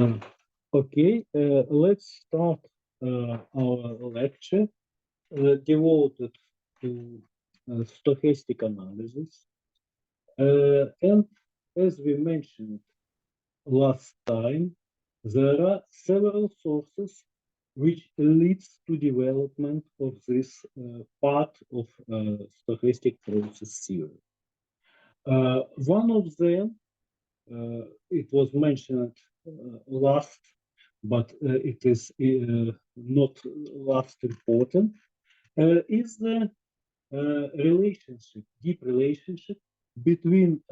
Okay, let's start our lecture devoted to stochastic analysis. And as we mentioned last time, there are several sources which leads to development of this part of stochastic process theory. One of them, it was mentioned last, but it is not last important, is the relationship, deep relationship between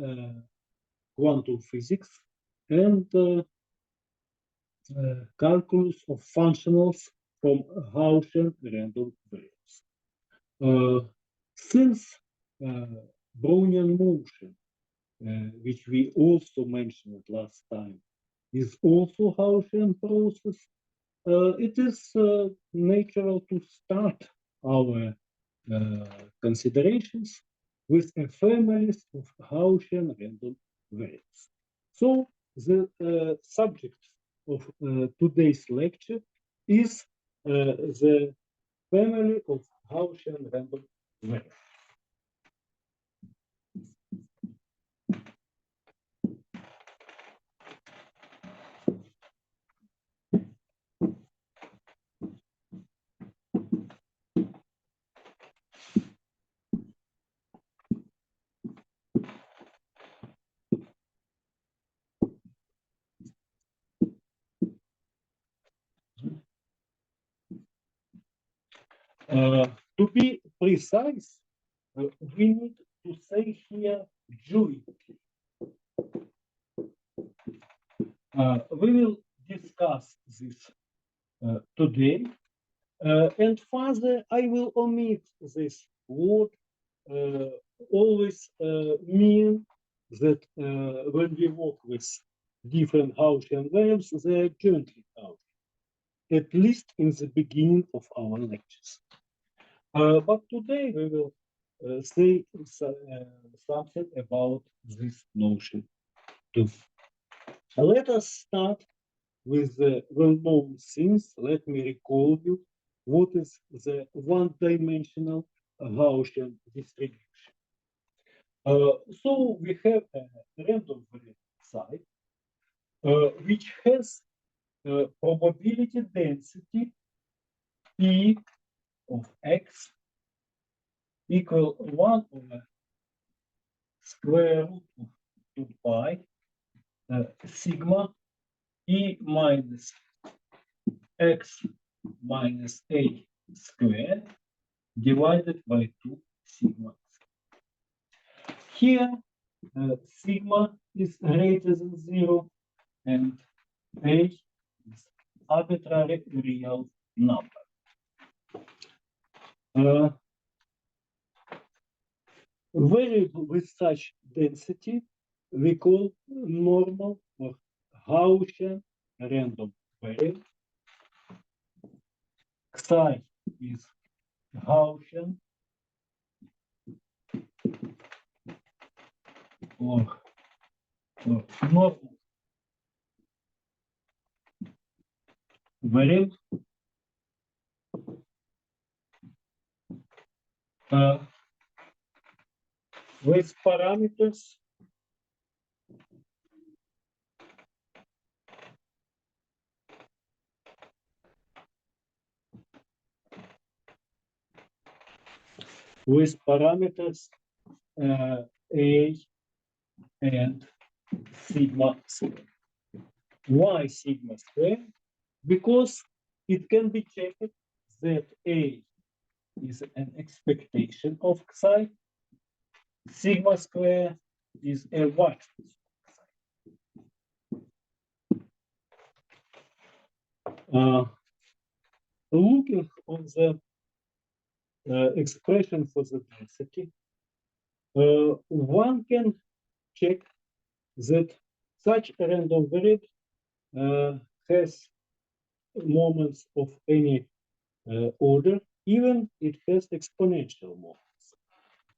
quantum physics and calculus of functionals from Gaussian random variables. Since Brownian motion, which we also mentioned last time, is also Gaussian process, it is natural to start our considerations with a family of Gaussian random variables. So the subject of today's lecture is the family of Gaussian random variables. To be precise, we need to say here jointly. We will discuss this today, and further I will omit this word, always mean that when we work with different Gaussian variables, they are jointly Gaussian, at least in the beginning of our lectures. But today we will say something about this notion too. Let us start with the well-known things. Let me recall you what is the one-dimensional Gaussian distribution. So we have a random variable psi, which has probability density P of x equal 1 over square root of 2 pi sigma E minus x minus a squared divided by 2 sigma. Here, sigma is greater than 0 and a is arbitrary real number. Variable with such density we call normal or Gaussian random variable. Psi is Gaussian or normal variable. With parameters a and sigma square. Why sigma square? Because it can be checked that a is an expectation of psi, sigma square is a what? Looking on the expression for the density, one can check that such a random variable has moments of any order, even it has exponential moments.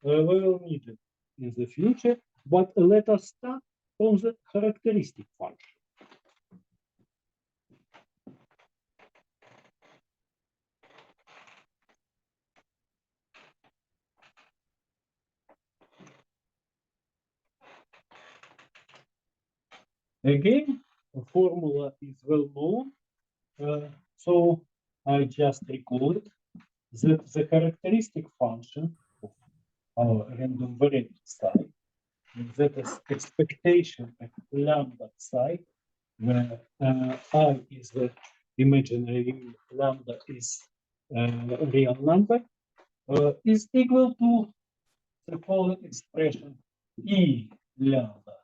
We will need it in the future, but let us start from the characteristic function. Again, the formula is well known, so I just recall it, that the characteristic function of our random variable psi, that is expectation of lambda psi, where I is the imaginary unit, lambda is a real number, is equal to the following expression E lambda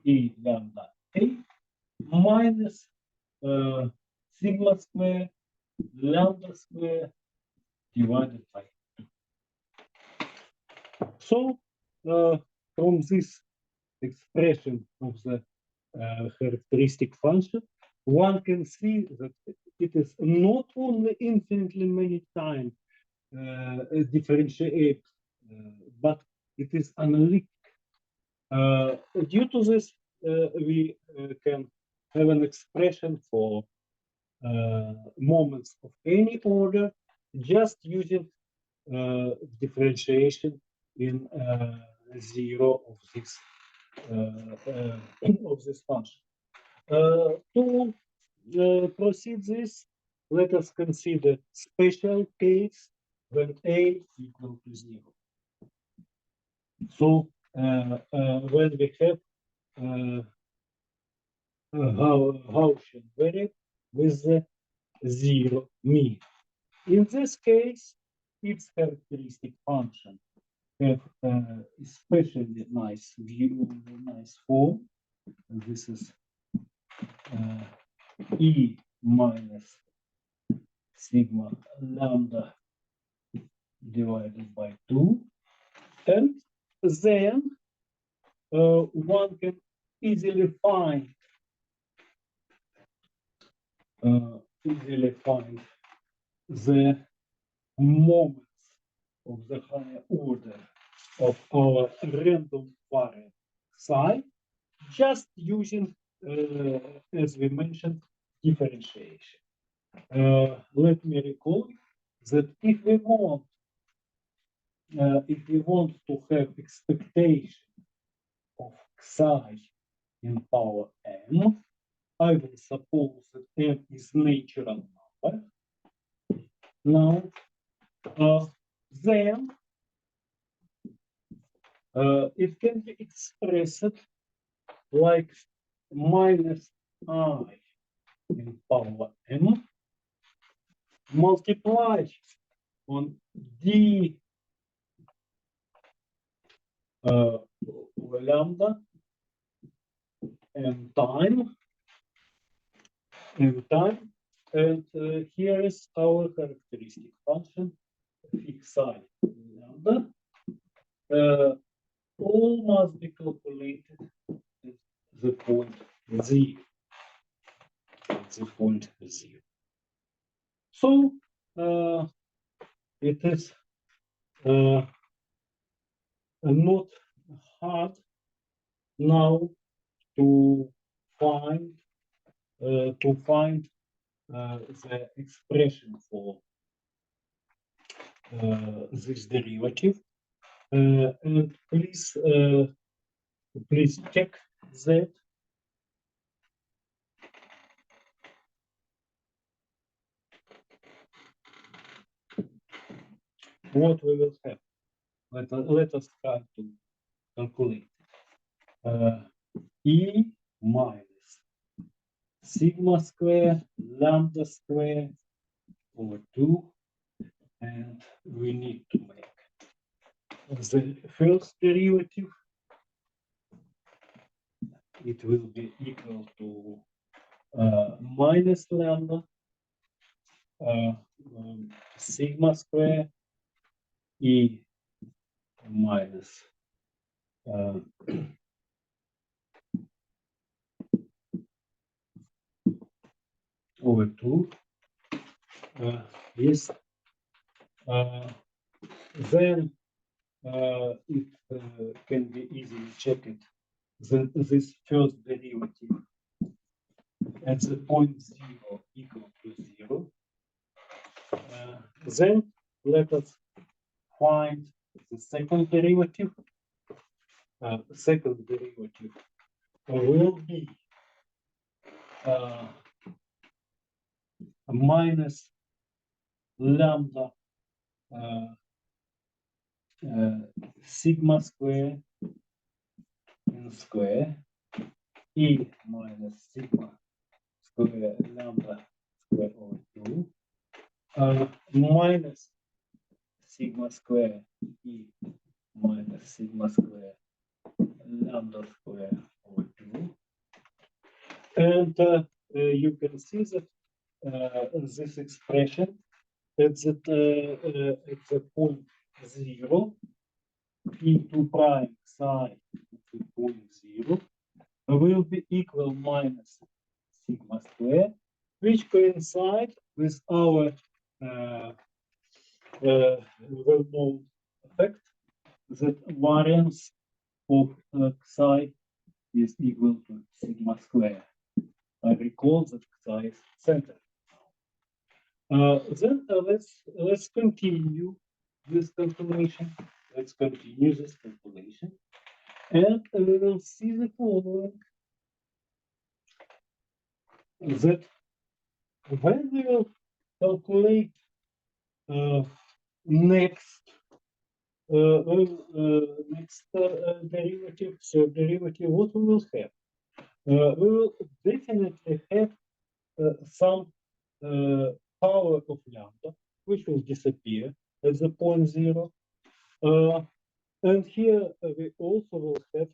E lambda A minus sigma square lambda square divided by. So from this expression of the characteristic function, one can see that it is not only infinitely many times differentiate, but it is analytic. Due to this, we can have an expression for moments of any order just using differentiation in zero of this function. To proceed this, let us consider special case when a equal to 0. So when we have Gaussian variable with the 0 mean. In this case, its characteristic function have especially nice view, nice form. And this is E minus sigma lambda divided by 2. And then one can easily find the moments of the higher order of our random variable psi, just using, as we mentioned, differentiation. Let me recall that if we want to have expectation of psi in power m, I will suppose that m is natural number. Now, then it can be expressed like minus I in power m multiplied on d lambda n time, and here is our characteristic function psi lambda. All must be calculated at the point z. At the point z. So it is not hard now to find the expression for this derivative, and please check that. What we will have. Let us try to calculate. E minus sigma square lambda square over 2, and we need to make the first derivative. It will be equal to minus lambda sigma square E minus over 2. Yes. Then it can be easily checked that this first derivative at the point 0 equal to 0. Then let us find the second derivative. second derivative will be minus lambda sigma square in square e minus sigma square lambda square over 2 minus sigma square e minus sigma square lambda square over 2. And you can see that this expression at the point 0, e2 prime psi to point 0 will be equal minus sigma square, which coincides with our well-known effect that variance of psi is equal to sigma square. I recall that psi is center. Then let's continue this calculation. Let's continue this calculation, and we will see the following: that when we will calculate next derivative, third derivative, what we will have? We will definitely have some power of lambda, which will disappear at the point 0. And here we also will have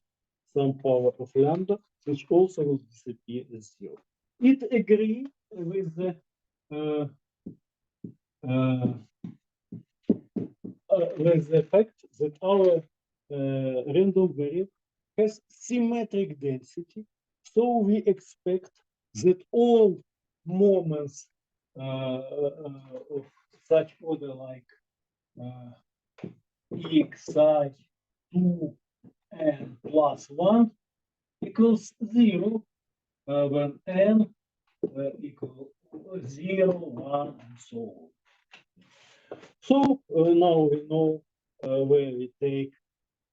some power of lambda, which also will disappear as 0. It agrees with the fact that our random variable has symmetric density, so we expect that all moments of such order like x, psi, 2, n plus 1 equals 0 when n equal 0, 1, and so on. So now we know where we take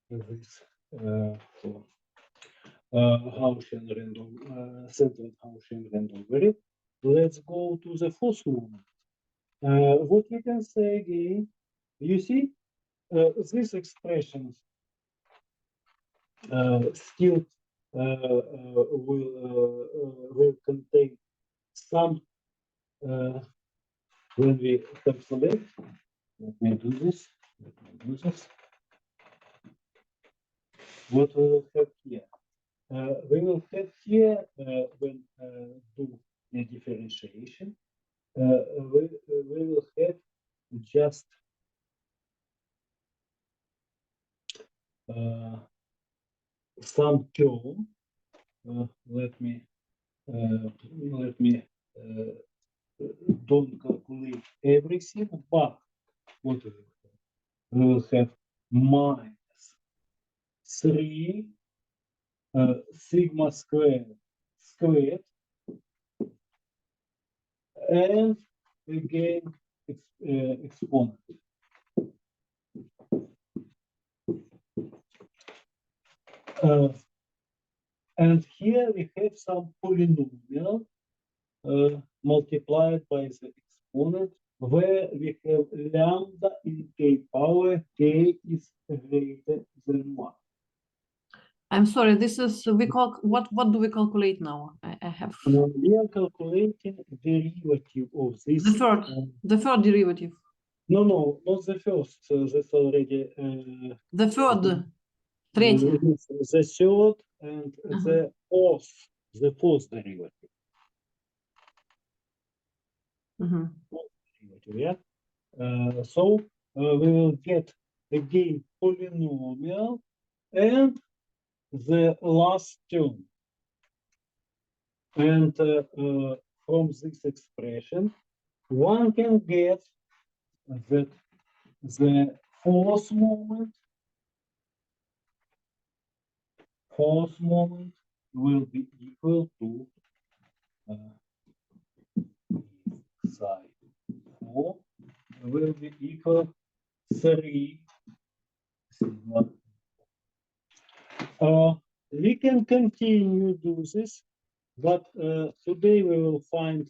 this Gaussian random centered Gaussian random variable. Let's go to the fourth moment. What we can say again, you see, these expressions still will contain some when we calculate. Let me do this. What we will have here? We will have here when do the differentiation. We will have just some term. Let me don't calculate everything, but what we will have? We will have minus 3 sigma squared and again exponent. And here we have some polynomial multiplied by the exponent, where we have lambda in k power, k is greater than 1. I'm sorry, this is what do we calculate now? I have We are calculating derivative of this. The third derivative. No, not the first. That's already the third, третий. The third and the fourth derivative. Yeah. So we will get again polynomial and the last term. And from this expression, one can get that the fourth moment will be equal to psi 4 will be equal 3 sigma. We can continue do this, but today we will find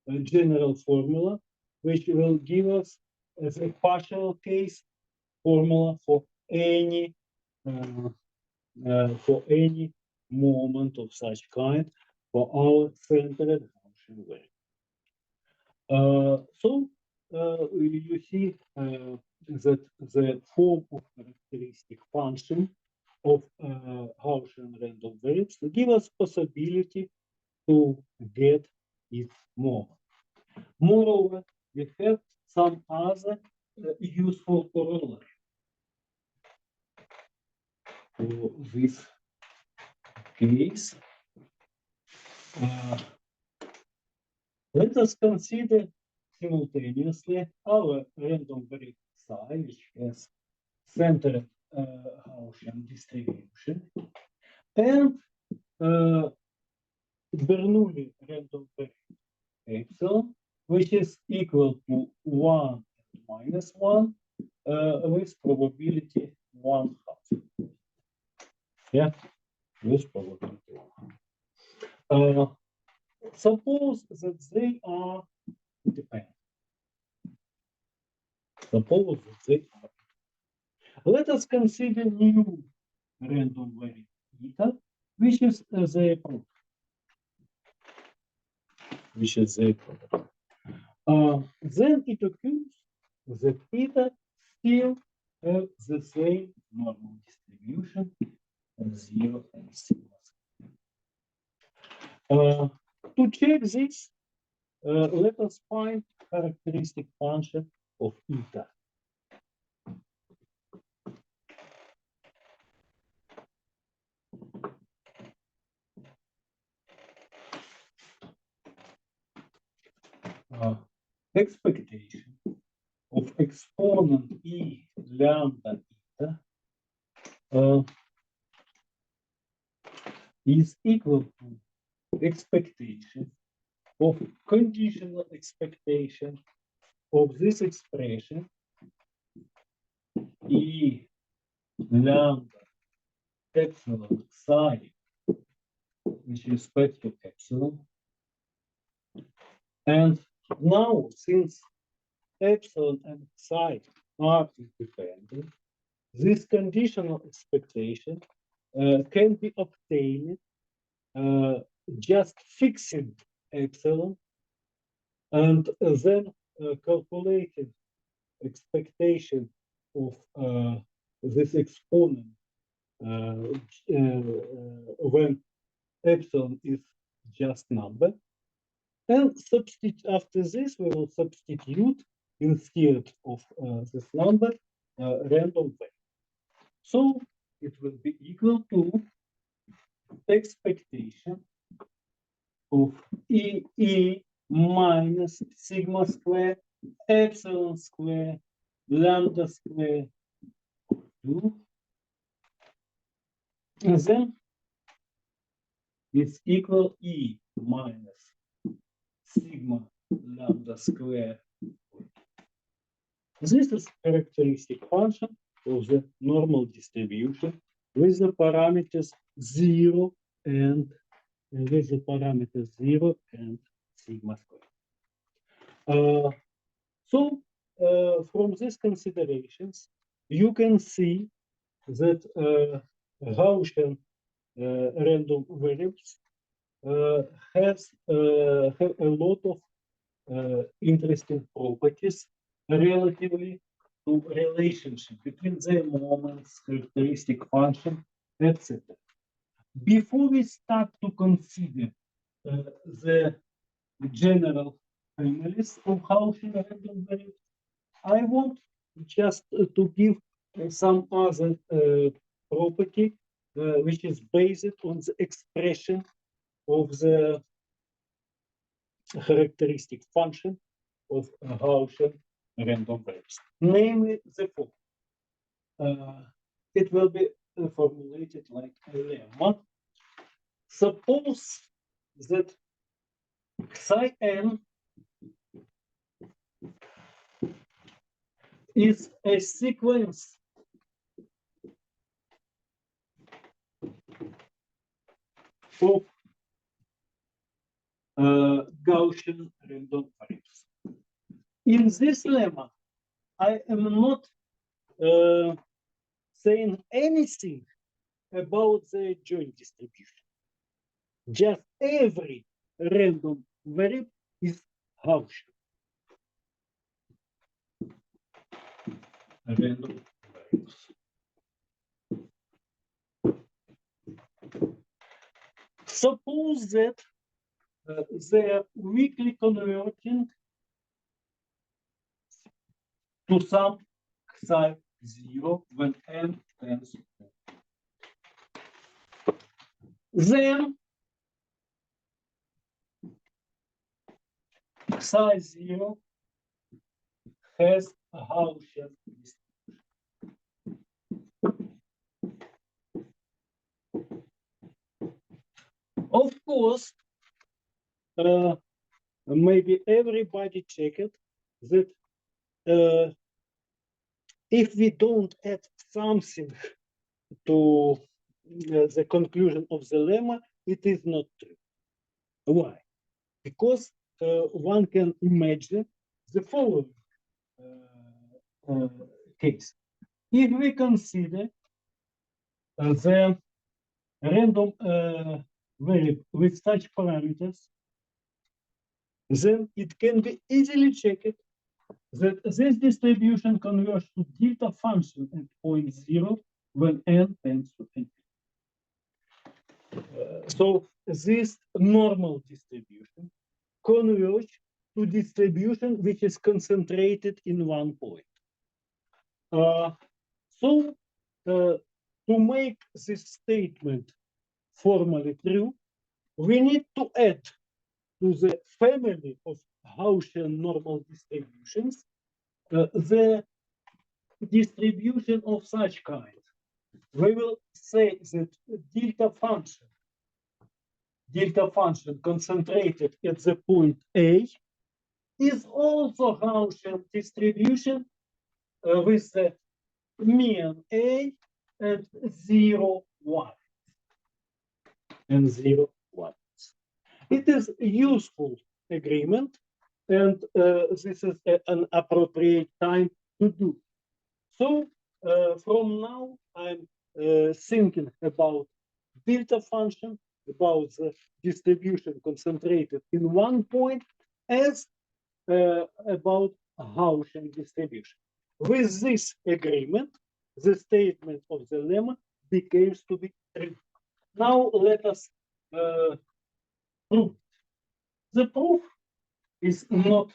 a general formula which will give us as a partial case formula for any moment of such kind for our centered Gaussian variable. You see that the form of characteristic function of Gaussian random variables give us possibility to get its moment. Moreover, we have some other useful corollary for this case. Let us consider simultaneously our random variable psi, which has centered Gaussian distribution, and Bernoulli random variable epsilon, which is equal to 1 and minus 1 with probability 1/2. Yeah, with probability 1/2. Suppose that they are independent. Suppose that they are. Let us consider new random variable eta, which is their product. Then it occurs that eta still have the same normal distribution of 0 and sigma. To check this, let us find characteristic function of eta. Expectation of exponent E lambda eta is equal to expectation of conditional expectation of this expression E lambda epsilon psi with respect to epsilon. And now, since epsilon and psi are independent, this conditional expectation can be obtained just fixing epsilon and then calculating expectation of this exponent when epsilon is just number. And after this, we will substitute instead of this number random value. So it will be equal to expectation of E minus sigma square epsilon square lambda square 2. And then it's equal E minus sigma lambda square. This is characteristic function of the normal distribution with the parameters 0 and sigma square. From these considerations, you can see that Gaussian random variables have a lot of interesting properties relatively to relationship between their moments, characteristic function, etc. Before we start to consider the general families of Gaussian random variables, I want just to give some other property which is based on the expression of the characteristic function of Gaussian random variables, namely the following. It will be formulated like a lemma. Suppose that psi n is a sequence of Gaussian random variables. In this lemma, I am not saying anything about the joint distribution. Just every random variable is Gaussian. Random variables. Suppose that they are weakly converging to some psi 0 when n tends to 10. Then psi 0 has a Gaussian distribution. Of course, maybe everybody checked that if we don't add something to the conclusion of the lemma, it is not true. Why? Because one can imagine the following case. If we consider the random variable with such parameters, then it can be easily checked that this distribution converges to delta function at point 0 when n tends to n. So this normal distribution converges to distribution which is concentrated in one point. To make this statement formally true, we need to add to the family of Gaussian normal distributions the distribution of such kind. We will say that delta function concentrated at the point A is also Gaussian distribution with the mean A at 0, 1 and 0, 1. It is a useful agreement, and this is an appropriate time to do. So from now, I'm thinking about delta function, about the distribution concentrated in one point, as about Gaussian distribution. With this agreement, the statement of the lemma becomes to be true. Now let us prove. The proof is not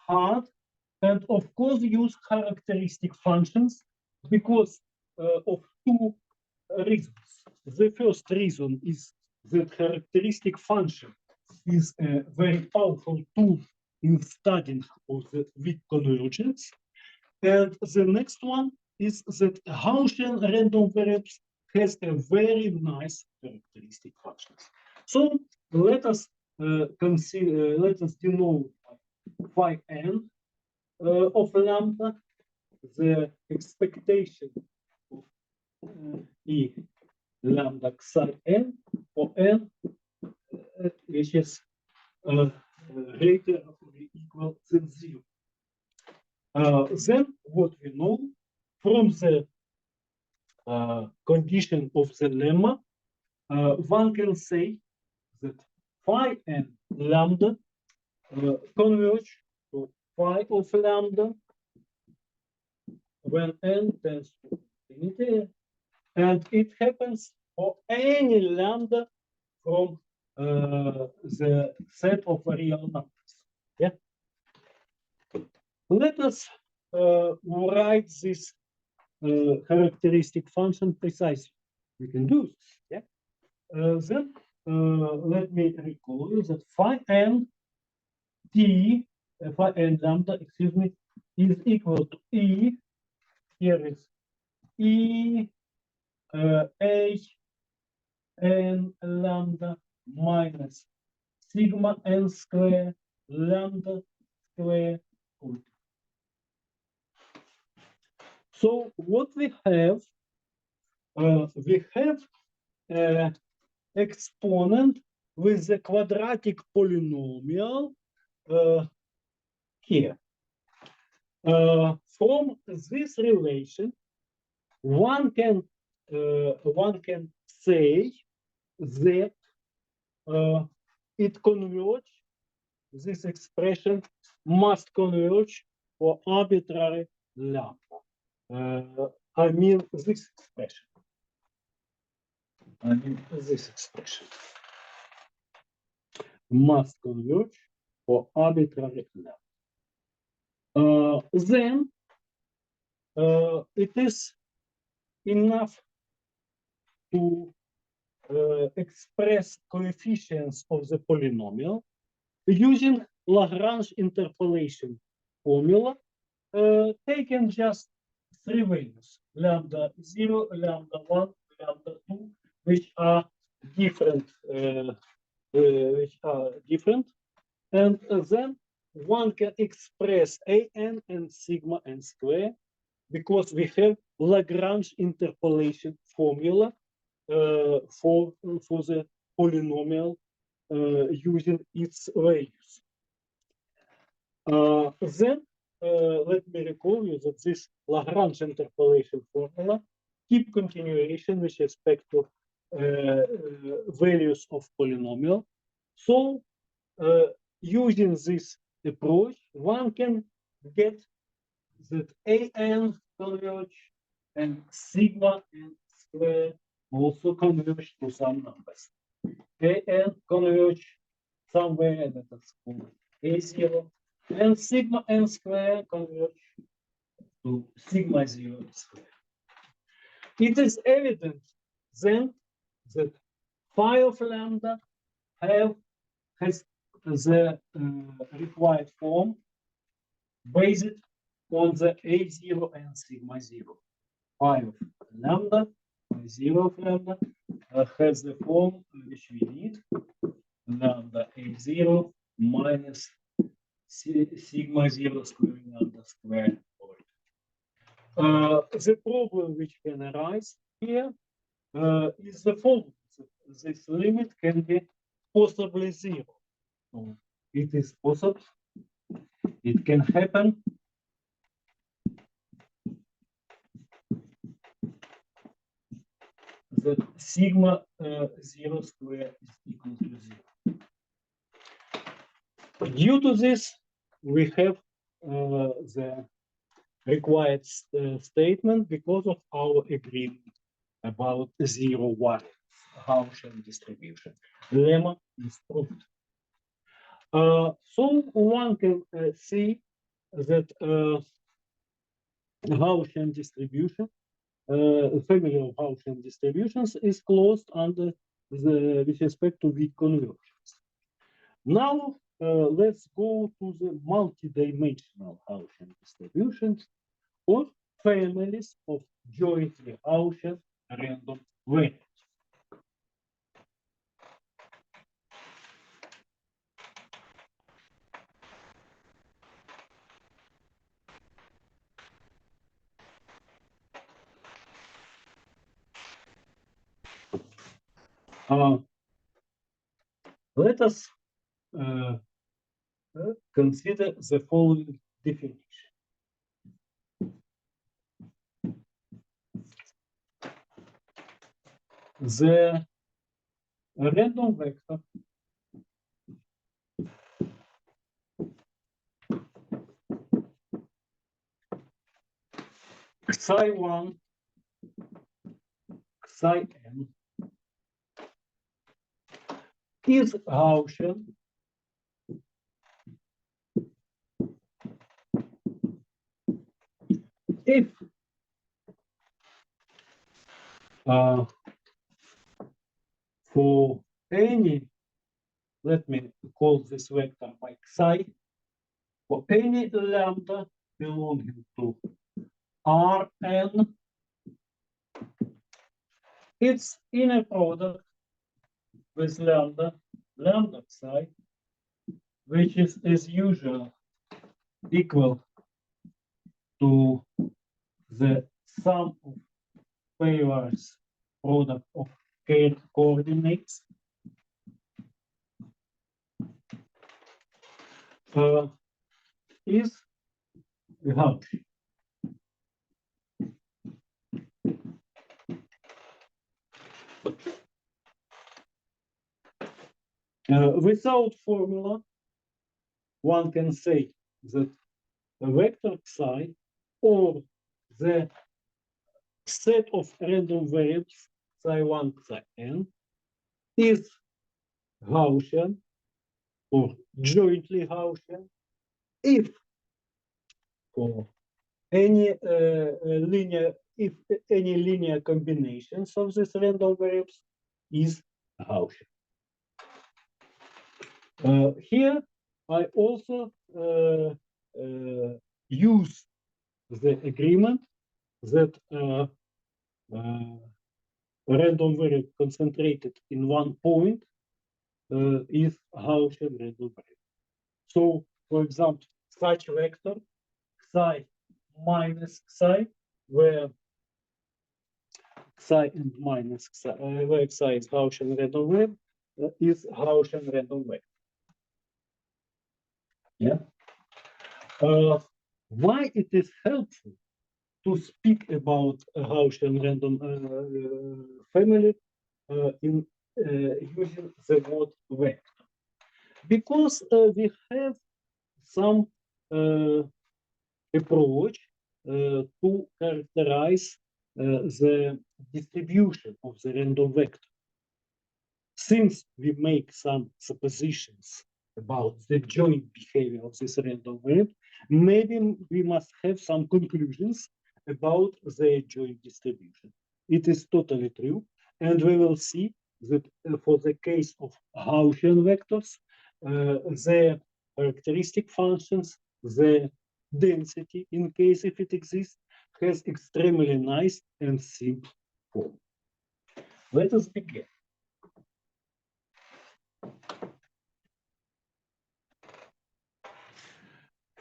hard, and of course use characteristic functions because of two reasons. The first reason is that characteristic function is a very powerful tool in studying of the weak convergence. And the next one is that Gaussian random variables has a very nice characteristic functions. So let us consider, let us denote phi n of lambda, the expectation of E lambda psi n for n which is greater or equal than 0. Then what we know from the condition of the lemma, one can say that phi n lambda converge to phi of lambda when n tends to infinity, and it happens for any lambda from the set of real numbers. Yeah. Let us write this characteristic function precisely. We can do this. Yeah. Then let me recall you that phi n t, phi n lambda, excuse me, is equal to E. Here is E H n lambda minus sigma n square lambda square. So what we have exponent with the quadratic polynomial here. From this relation, one can say that it converge. This expression must converge for arbitrary lambda. I mean this expression. Must converge for arbitrary lambda. Then it is enough to express coefficients of the polynomial using Lagrange interpolation formula, taking just three values: lambda 0, lambda 1, lambda 2, which are different, and then one can express an and sigma n square because we have Lagrange interpolation formula for the polynomial using its values. Then let me recall you that this Lagrange interpolation formula keep continuation with respect to values of polynomial. So using this approach, one can get that an converge and sigma n square also converge to some numbers. An converge somewhere that is called A0, and sigma n square converge to sigma 0 square. It is evident then that phi of lambda has the required form based on the A0 and sigma 0. Phi of lambda, phi 0 of lambda, has the form which we need, lambda A0 minus sigma 0 square lambda squared. The problem which can arise here is the following. This limit can be possibly 0. So it is possible, it can happen that sigma 0 square is equal to 0. Due to this, we have the required statement because of our agreement about zero variance Gaussian distribution. Lemma is proved. So one can see that Gaussian distribution, family of Gaussian distributions is closed under the with respect to weak convergence. Now let's go to the multidimensional Gaussian distributions or families of jointly Gaussian random variables. Let us consider the following definition. The random vector psi1, psi n is Gaussian if for any, let me call this vector by psi, for any lambda belonging to Rn, its inner product with lambda psi, which is as usual equal to the sum of pairs product of coordinates is Gaussian. Without formula, one can say that a vector psi or the set of random variables psi1, psi is Gaussian or jointly Gaussian if for any linear combinations of these random variables is Gaussian. Here I also use the agreement that random variable concentrated in one point is Gaussian random variable. So, for example, such vector psi minus psi, where psi and minus psi, where psi is Gaussian random variable, is Gaussian random vector. Yeah. Why it is helpful to speak about a Gaussian random family in using the word vector? Because we have some approach to characterize the distribution of the random vector. Since we make some suppositions about the joint behavior of this random variable, maybe we must have some conclusions about the joint distribution. It is totally true, and we will see that for the case of Gaussian vectors, the characteristic functions, the density, in case if it exists, has extremely nice and simple form. Let us begin.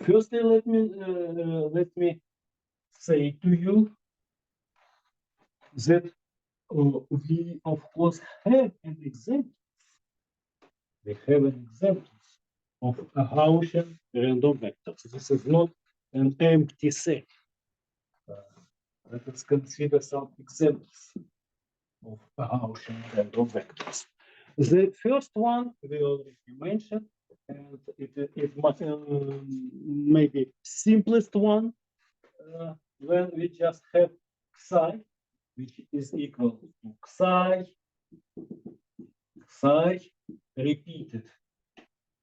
Firstly, let me say to you that we of course have an example. We have an example of a Gaussian random vectors. This is not an empty set. Let us consider some examples of Gaussian random vectors. The first one we already mentioned, and it must maybe simplest one. When we just have psi, which is equal to psi repeated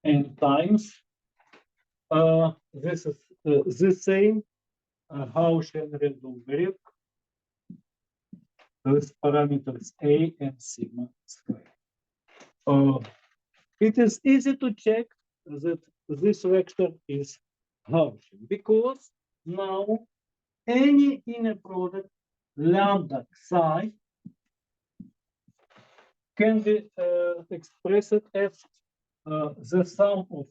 n times. This is the same Gaussian random variable with parameters a and sigma squared. It is easy to check that this vector is Gaussian because now any inner product lambda psi can be expressed as the sum of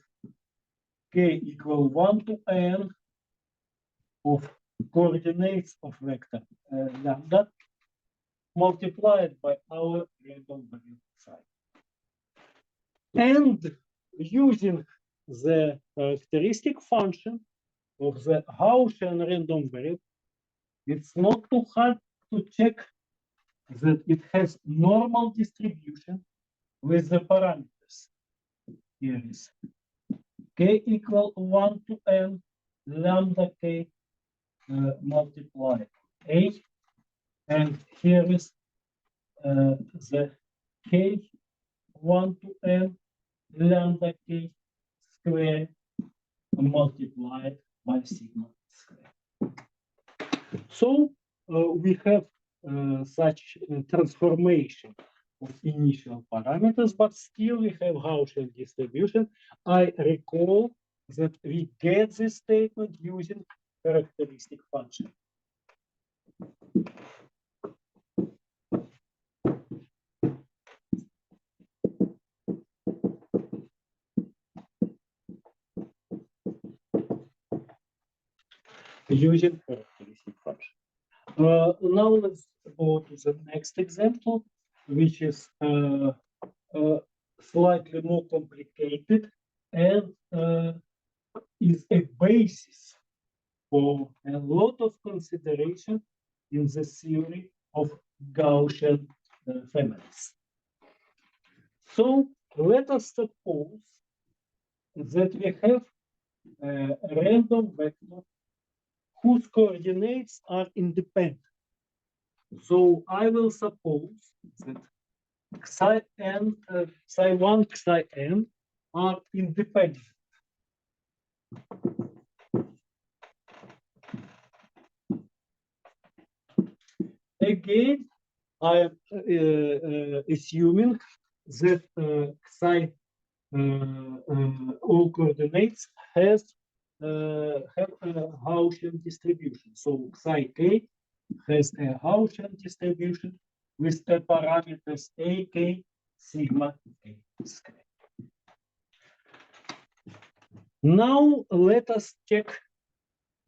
k equal 1 to n of coordinates of vector lambda multiplied by our random variable psi. And using the characteristic function of the Gaussian random variable, it's not too hard to check that it has normal distribution with the parameters. Here is k equal 1 to n lambda k multiplied a, and here is the k 1 to n lambda k squared multiplied by sigma squared. So we have such transformation of initial parameters, but still we have Gaussian distribution. I recall that we get this statement using characteristic function. Using characteristic function. Now let's go to the next example, which is slightly more complicated and is a basis for a lot of consideration in the theory of Gaussian families. So let us suppose that we have a random vector whose coordinates are independent. So I will suppose that psi n, psi1, psi n are independent. Again, I am assuming that psi all coordinates have a Gaussian distribution. So psi k has a Gaussian distribution with the parameters ak sigma k squared. Now let us check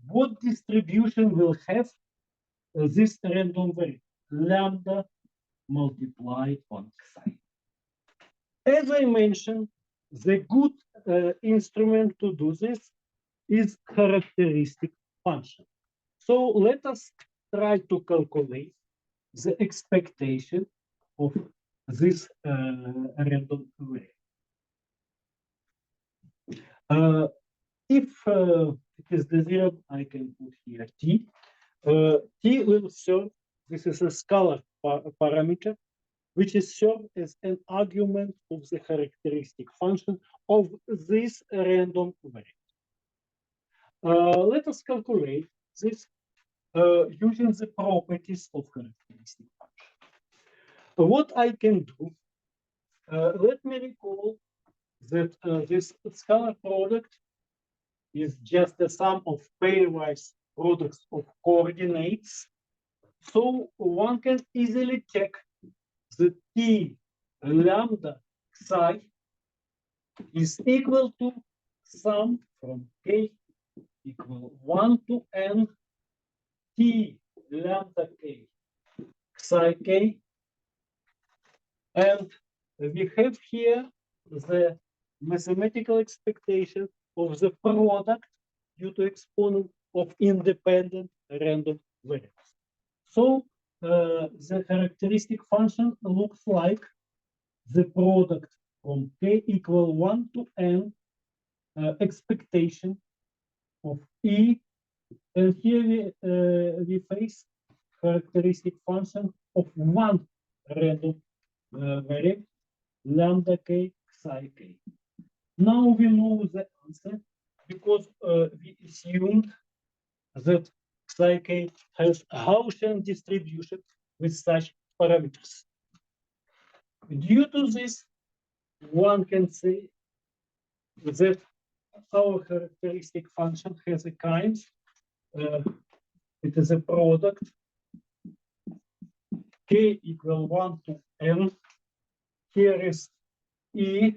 what distribution will have this random variable lambda multiplied on psi. As I mentioned, the good instrument to do this is characteristic function. So let us try to calculate the expectation of this random variable. If it is desired, I can put here t. T will serve, this is a scalar parameter, which is served as an argument of the characteristic function of this random variable. Let us calculate this using the properties of characteristic function. What I can do, let me recall that this scalar product is just the sum of pairwise products of coordinates. So one can easily check the t lambda psi is equal to sum from k equal 1 to n t lambda k psi k, and we have here the mathematical expectation of the product due to exponent of independent random variables. So the characteristic function looks like the product from k equal 1 to n expectation of e, and here we face characteristic function of one random variable lambda k psi k. Now we know the answer because we assumed that psi k has a Gaussian distribution with such parameters. Due to this, one can say that our characteristic function has a kind, it is a product k equal 1 to n. Here is e,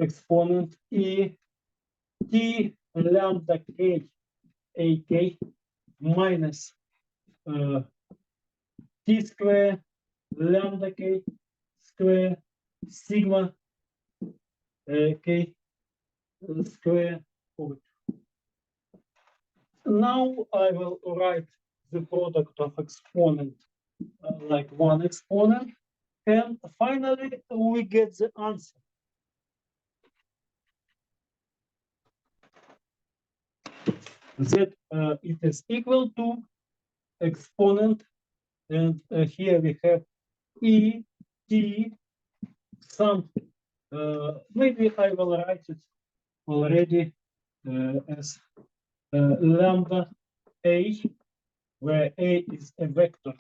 exponent e, t lambda k ak minus t square lambda k square sigma k square over 2. Now I will write the product of exponent like one exponent, and finally we get the answer. That it is equal to exponent, and here we have e t sum. Maybe I will write it already as lambda a, where a is a vector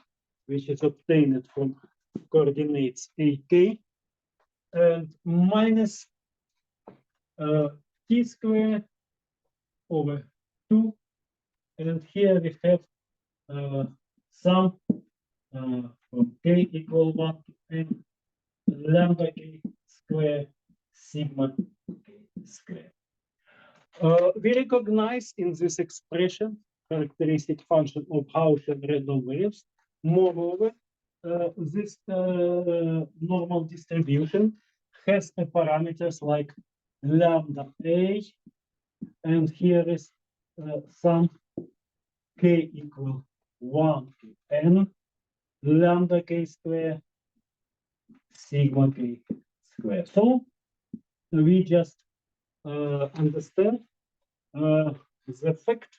which is obtained from coordinates ak, and minus t square over 2, and here we have sum from k equal 1 to n lambda k square sigma k square. We recognize in this expression characteristic function of Gaussian random variables. Moreover, this normal distribution has parameters like lambda a, and here is some k equal 1 to n lambda k square sigma k square. So we just understand the fact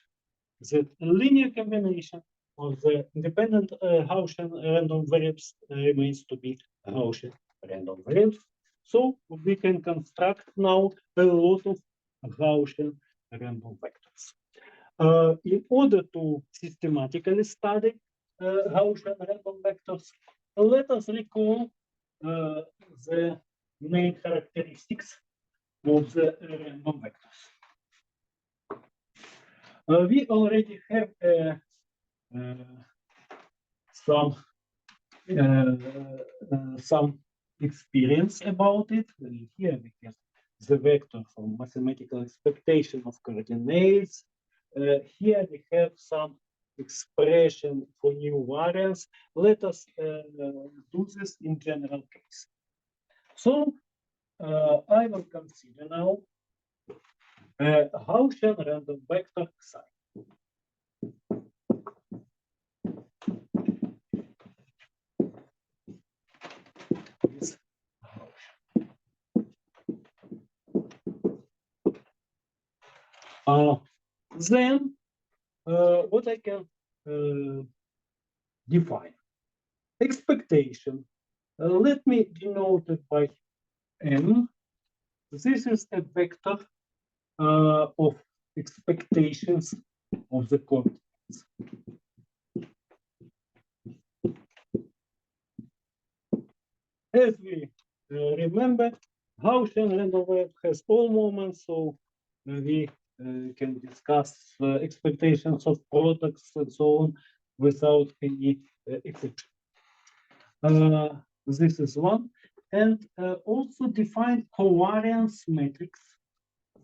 that a linear combination of the independent Gaussian random variables remains to be Gaussian random variables. So we can construct now a lot of Gaussian random vectors. In order to systematically study Gaussian random vectors, let us recall the main characteristics of the random vectors. We already have some experience about it. Here we have the vector from mathematical expectation of coordinates. Here we have some expression for new variance. Let us do this in general case. So I will consider now Gaussian random vector psi. Then what I can define expectation. Let me denote it by m. This is a vector of expectations of the coordinates. As we remember, Gaussian random variable has all moments, so we can discuss expectations of products and so on without any exception. This is one, and also define covariance matrix,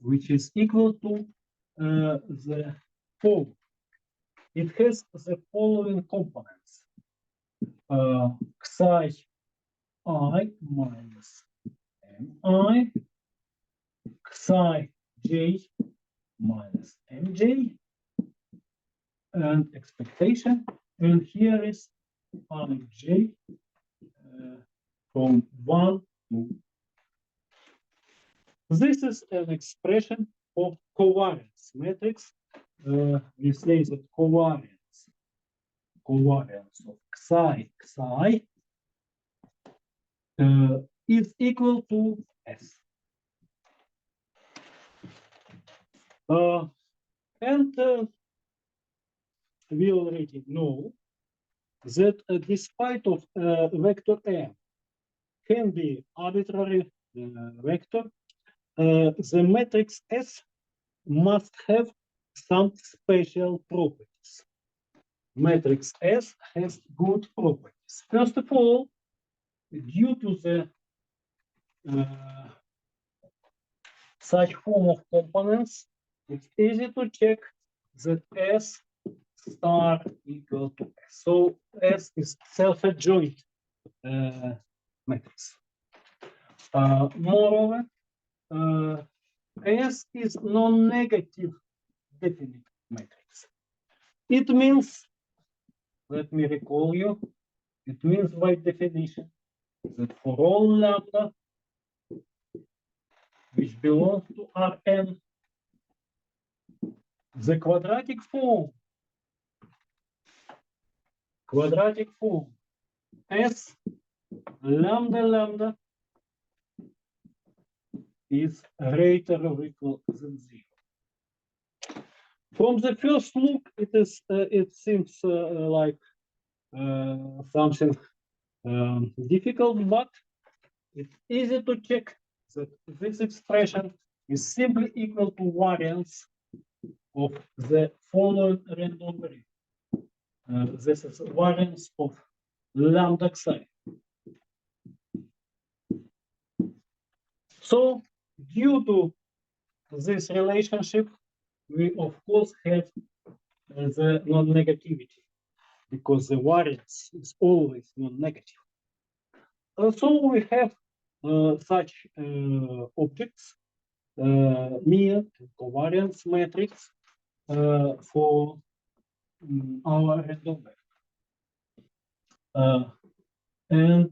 which is equal to the following. It has the following components: psi I minus mi, psi j minus mj, and expectation. And here is ij from 1 to. This is an expression of covariance matrix. We say that covariance of psi is equal to S. And we already know that despite of vector m can be arbitrary vector, the matrix S must have some special properties. Matrix S has good properties. First of all, due to the such form of components, it's easy to check that S star equal to S. So S is self-adjoint matrix. Moreover, S is non-negative definite matrix. It means, let me recall you, it means by definition that for all lambda which belongs to Rn, the quadratic form S lambda lambda is greater or equal than 0. From the first look, it seems like something difficult, but it's easy to check that this expression is simply equal to variance of the following random variable. This is variance of lambda psi. So due to this relationship, we of course have the non-negativity because the variance is always non-negative. So we have such objects mean covariance matrix for our random vector. And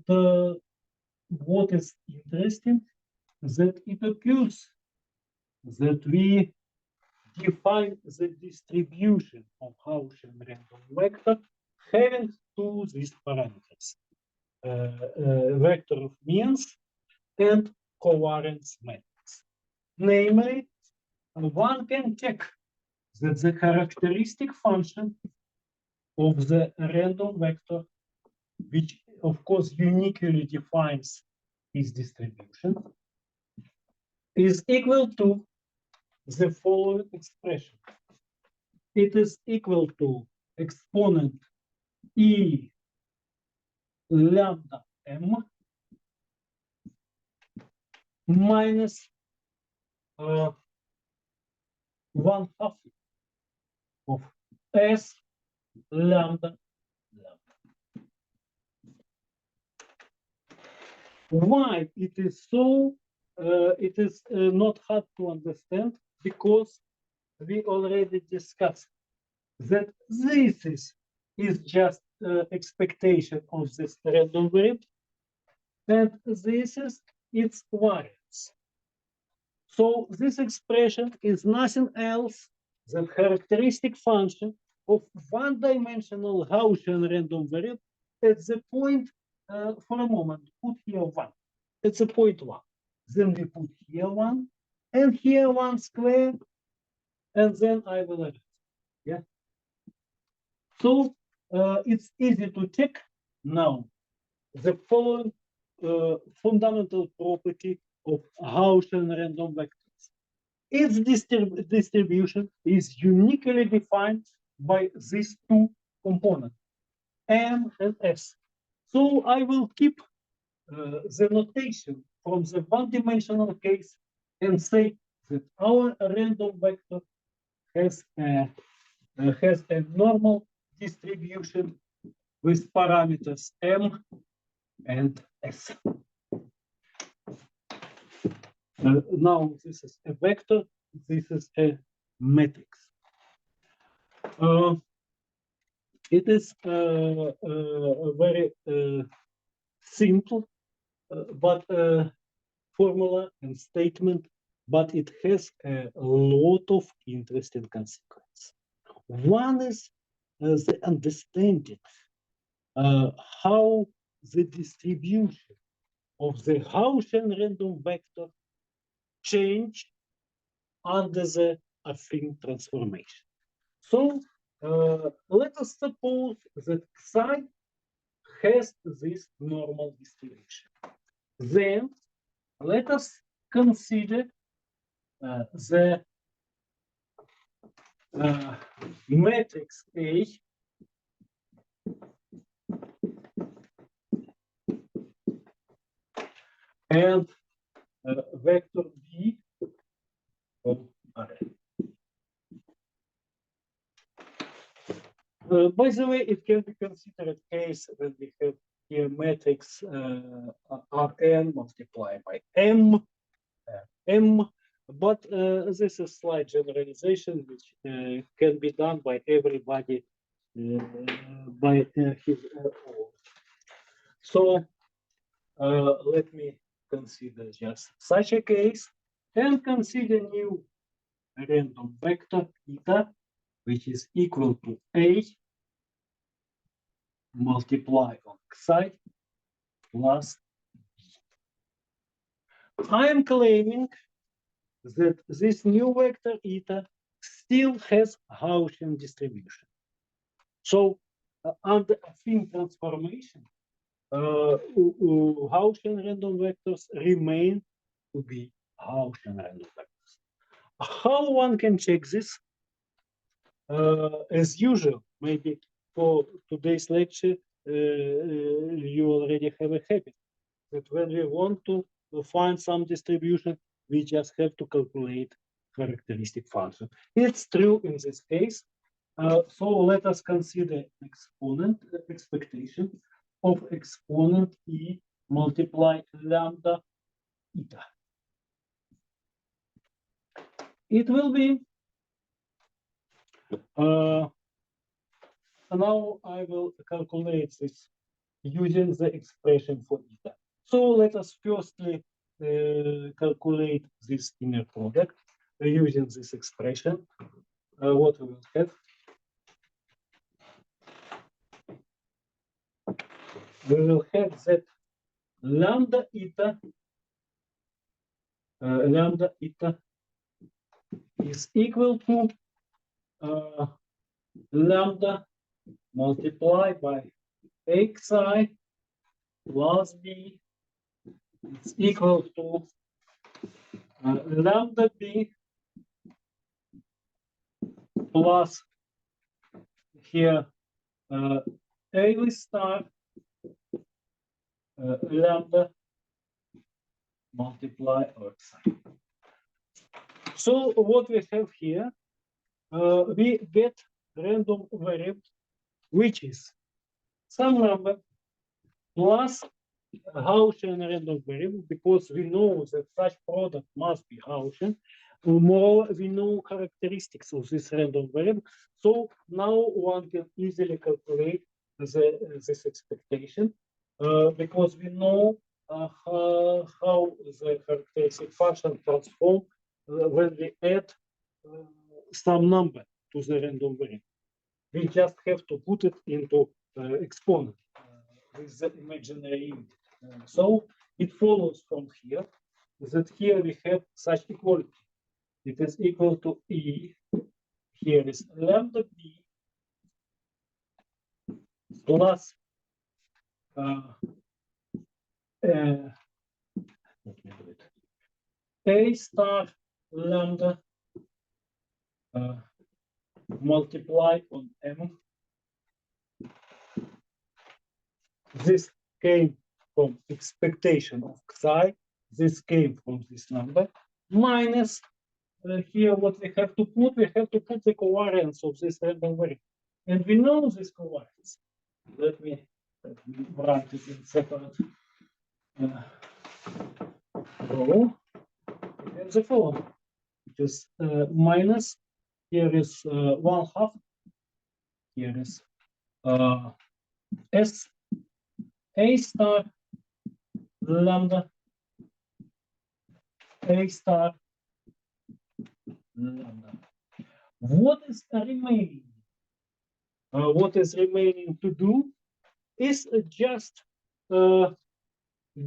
what is interesting that it occurs that we define the distribution of Gaussian random vector having two these parameters, vector of means and covariance matrix. Namely, one can check that the characteristic function of the random vector, which of course uniquely defines its distribution, is equal to the following expression. It is equal to exponent e lambda m minus 1/2 of s lambda lambda. Why it is so? It is not hard to understand because we already discussed that this is just expectation of this random variable, and this is its variance. So this expression is nothing else than characteristic function of one-dimensional Gaussian random variable at the point, for a moment, put here 1. It's a point 1. Then we put here 1, and here 1 squared, and then I will add it. Yeah. So it's easy to check now the following fundamental property of Gaussian random vectors. Its distribution is uniquely defined by these two components, M and S. So I will keep the notation from the one-dimensional case and say that our random vector has a normal distribution with parameters M and S. Now this is a vector, this is a matrix. It is a very simple but formula and statement, but it has a lot of interesting consequences. One is the understanding how the distribution of the Gaussian random vector change under the affine transformation. So let us suppose that psi has this normal distribution. Then let us consider the matrix A and vector B of array. By the way, it can be considered case when we have here matrix Rn multiplied by M, but this is slight generalization which can be done by everybody by his own. So let me consider just such a case and consider new random vector eta, which is equal to A multiply on psi plus B. I am claiming that this new vector eta still has Gaussian distribution. So under affine transformation, Gaussian random vectors remain to be Gaussian random vectors. How one can check this? As usual, maybe for today's lecture, you already have a habit that when we want to find some distribution, we just have to calculate characteristic function. It's true in this case. So let us consider exponent expectation of exponent E multiplied lambda eta. it will be, now I will calculate this using the expression for eta. So let us firstly calculate this inner product using this expression. What we will have? We will have that lambda eta is equal to lambda multiplied by xi plus b. It's equal to lambda b plus here a star lambda multiply xi. So what we have here, we get random variable, which is some number plus Gaussian random variable, because we know that such product must be Gaussian. Moreover, we know characteristics of this random variable. So now one can easily calculate this expectation, because we know how the characteristic function transform when we add some number to the random variable. We just have to put it into exponent with the imaginary unit. So it follows from here that here we have such equality. It is equal to E. Here is lambda B plus A star lambda multiplied on M. This came from expectation of xi. This came from this number minus here what we have to put. We have to put the covariance of this random variable, and we know this covariance. Let me write it in separate row. And the following, which is minus. Here is 1/2. Here is S A star lambda A star lambda. What is remaining? What is remaining to do is just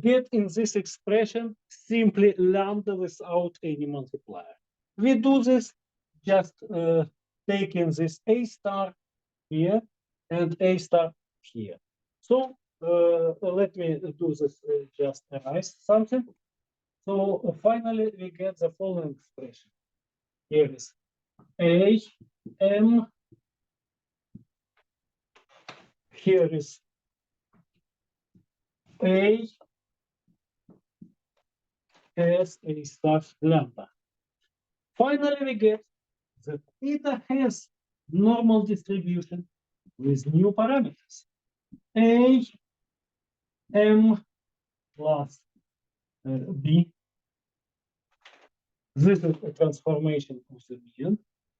get in this expression simply lambda without any multiplier. We do this just taking this A star here and A star here. So let me do this, just erase something. So finally we get the following expression. Here is A M. Here is A S A star lambda. Finally we get that eta has normal distribution with new parameters. A M plus B. This is a transformation of the mean.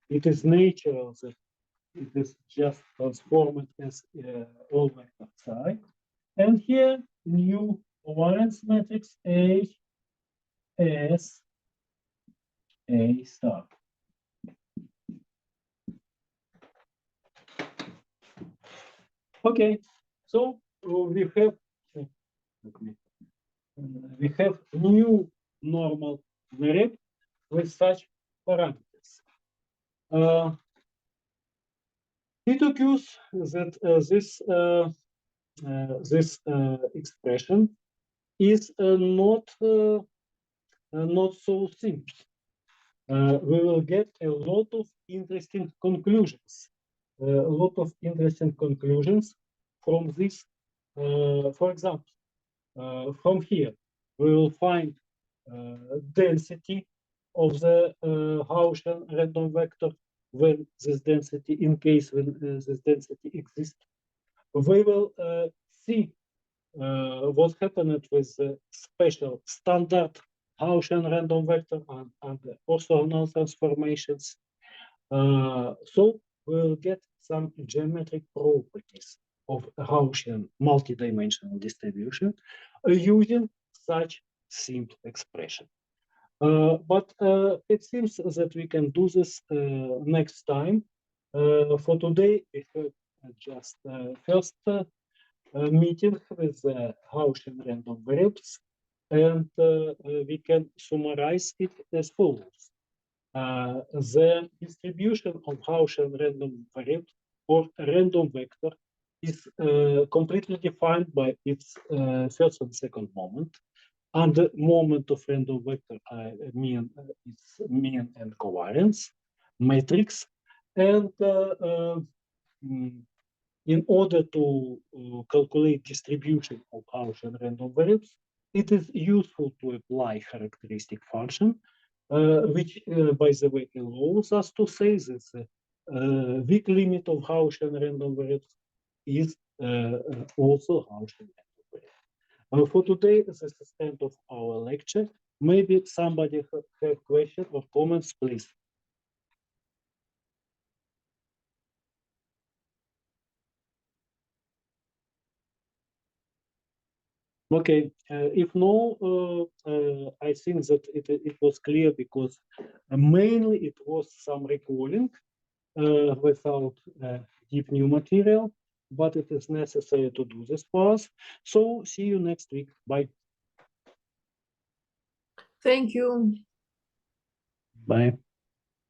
It is natural that it is just transformed as all vector psi. And here, new covariance matrix A S A star. Okay, so we have new normal variable with such parameters. It occurs that this expression is not so simple. We will get a lot of interesting conclusions. From this. For example, from here we will find density of the Gaussian random vector when this density, in case when this density exists. We will see what happened with the special standard Gaussian random vector and the orthogonal transformations. So we'll get some geometric properties of Gaussian multidimensional distribution using such simple expression. But it seems that we can do this next time. For today, we have just first meeting with the Gaussian random variables, and we can summarize it as follows. The distribution of Gaussian random variable or random vector is completely defined by its first and second moment. And the moment of random vector mean is mean and covariance matrix. And in order to calculate distribution of Gaussian random variables, it is useful to apply characteristic function, which, by the way, allows us to say that the weak limit of Gaussian random variables is also Gaussian random variable. For today, this is the end of our lecture. Maybe somebody have questions or comments, please. Okay, if no, I think that it was clear because mainly it was some recalling without deep new material, but it is necessary to do this for us. So see you next week. Bye. Thank you. Bye.